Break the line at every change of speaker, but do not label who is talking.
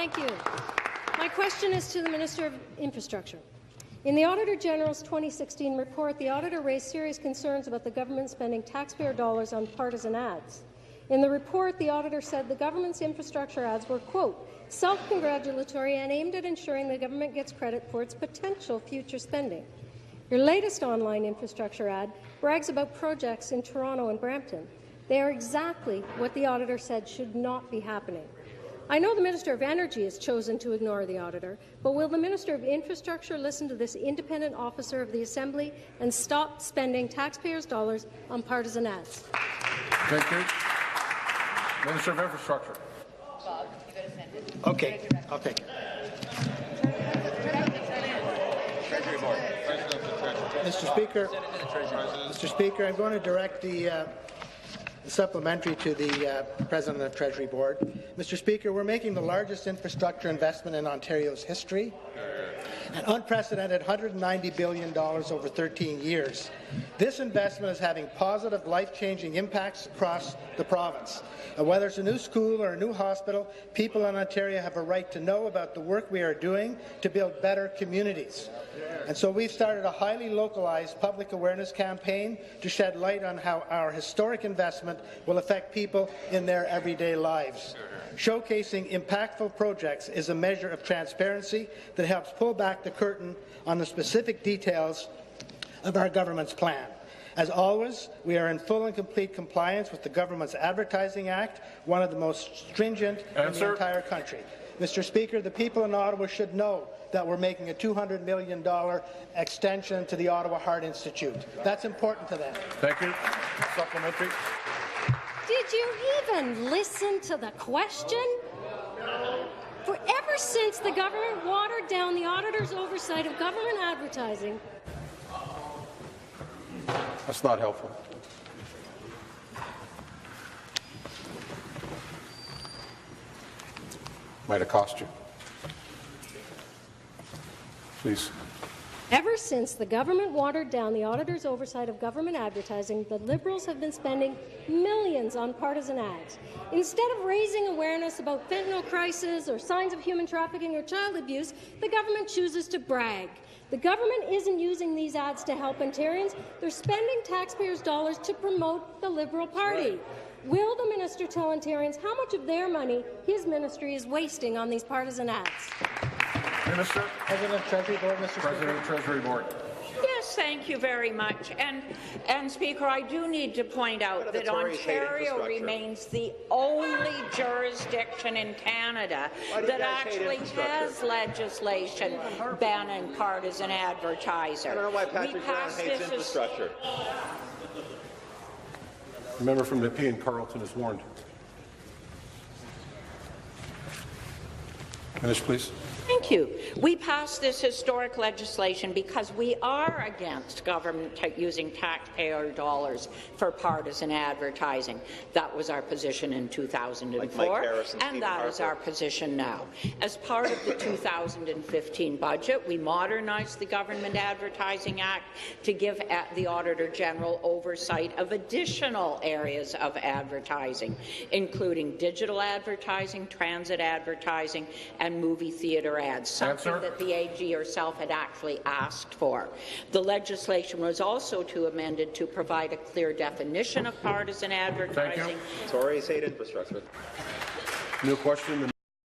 Thank you. My question is to the Minister of Infrastructure. In the Auditor General's 2016 report, the auditor raised serious concerns about the government spending taxpayer dollars on partisan ads. In the report, the auditor said the government's infrastructure ads were, quote, self-congratulatory and aimed at ensuring the government gets credit for its potential future spending. Your latest online infrastructure ad brags about projects in Toronto and Brampton. They are exactly what the auditor said should not be happening. I know the Minister of Energy has chosen to ignore the auditor, but will the Minister of Infrastructure listen to this independent officer of the Assembly and stop spending taxpayers' dollars on partisan ads?
Thank you. Minister of Infrastructure.
Okay, I'll take it. Mr. Speaker, I'm going to direct the supplementary to the President of the Treasury Board. Mr. Speaker, we're making the largest infrastructure investment in Ontario's history, an unprecedented $190 billion over 13 years. This investment is having positive, life-changing impacts across the province. Whether it's a new school or a new hospital, people in Ontario have a right to know about the work we are doing to build better communities. And so we've started a highly localized public awareness campaign to shed light on how our historic investment will affect people in their everyday lives. Showcasing impactful projects is a measure of transparency that helps pull back the curtain on the specific details of our government's plan. As always, we are in full and complete compliance with the government's Advertising Act, one of the most stringent in the entire country. Mr. Speaker, the people in Ottawa should know that we're making a $200 million extension to the Ottawa Heart Institute. That's important to them.
Thank you. Supplementary.
Did you even listen to the question? For ever since the government watered down the auditor's oversight of government advertising.
That's not helpful. Might have cost you. Please.
Ever since the government watered down the auditor's oversight of government advertising, the Liberals have been spending millions on partisan ads. Instead of raising awareness about fentanyl crisis or signs of human trafficking or child abuse, the government chooses to brag. The government isn't using these ads to help Ontarians. They're spending taxpayers' dollars to promote the Liberal Party. Right. Will the minister tell Ontarians how much of their money his ministry is wasting on these partisan ads?
Minister.
President of Treasury Board, Mr.
President of Treasury Board.
Yes, thank you very much. And Speaker, I do need to point out that Ontario remains the only jurisdiction in Canada that actually has legislation banning partisan advertising.
I don't know why Patrick Brown hates infrastructure.
The member from Nepean Carleton is warned. Finish, please.
Thank you. We passed this historic legislation because we are against government using taxpayer dollars for partisan advertising. That was our position in 2004, and that is our position now. As part of the 2015 budget, we modernized the Government Advertising Act to give the Auditor General oversight of additional areas of advertising, including digital advertising, transit advertising, and movie theatre ads, something that the AG herself had actually asked for. The legislation was also amended to provide a clear definition of partisan advertising.
Tories hate infrastructure.
New question.